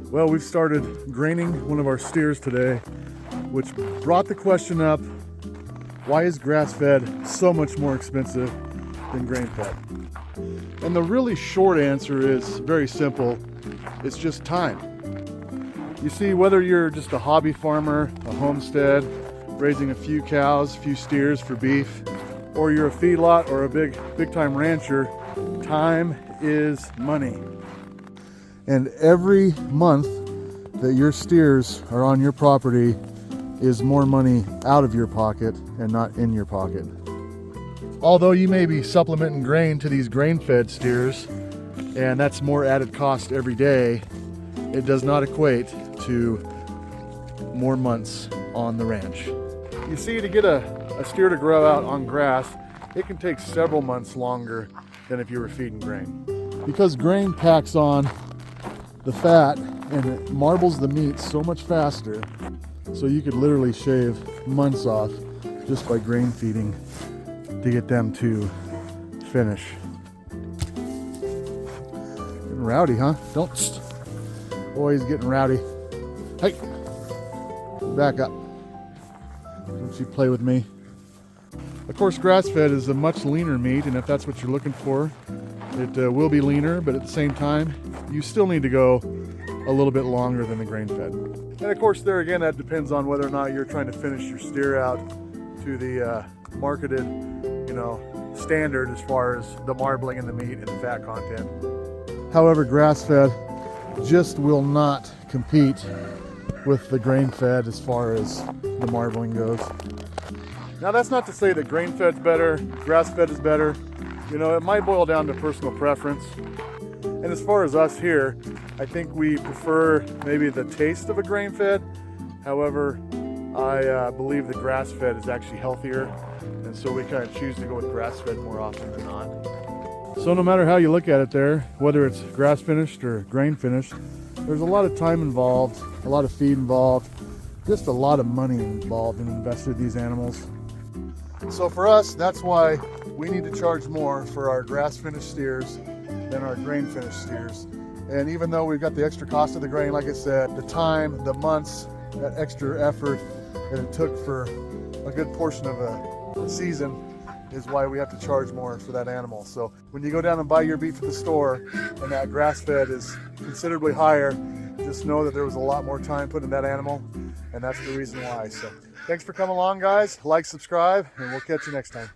Well, we've started graining one of our steers today, which brought the question up, why is grass-fed so much more expensive than grain-fed? And the really short answer is very simple. It's just time. You see, whether you're just a hobby farmer, a homestead, raising a few cows, a few steers for beef, or you're a feedlot or a big-time rancher, time is money. And every month that your steers are on your property is more money out of your pocket and not in your pocket. Although you may be supplementing grain to these grain-fed steers, and that's more added cost every day, it does not equate to more months on the ranch. You see, to get a steer to grow out on grass, it can take several months longer than if you were feeding grain. Because grain packs on the fat and it marbles the meat so much faster, so you could literally shave months off just by grain feeding to get them to finish. Getting rowdy, huh? Don't. Boy, he's getting rowdy. Hey, back up. Don't you play with me. Of course, grass-fed is a much leaner meat, and if that's what you're looking for, it will be leaner, but at the same time, you still need to go a little bit longer than the grain-fed. And of course, there again, that depends on whether or not you're trying to finish your steer out to the marketed, standard as far as the marbling and the meat and the fat content. However, grass-fed just will not compete with the grain-fed as far as the marbling goes. Now, that's not to say that grain-fed's better, grass-fed is better. It might boil down to personal preference. And as far as us here, I think we prefer maybe the taste of a grain-fed. However, I believe the grass-fed is actually healthier, and so we kind of choose to go with grass-fed more often than not. So no matter how you look at it there, whether it's grass-finished or grain-finished, there's a lot of time involved, a lot of feed involved, just a lot of money involved and invested in these animals. So for us, that's why we need to charge more for our grass-finished steers than our grain-finished steers. And even though we've got the extra cost of the grain, like I said, the time, the months, that extra effort that it took for a good portion of a season is why we have to charge more for that animal. So when you go down and buy your beef at the store and that grass-fed is considerably higher, just know that there was a lot more time put in that animal, and that's the reason why. So thanks for coming along, guys. Like, subscribe, and we'll catch you next time.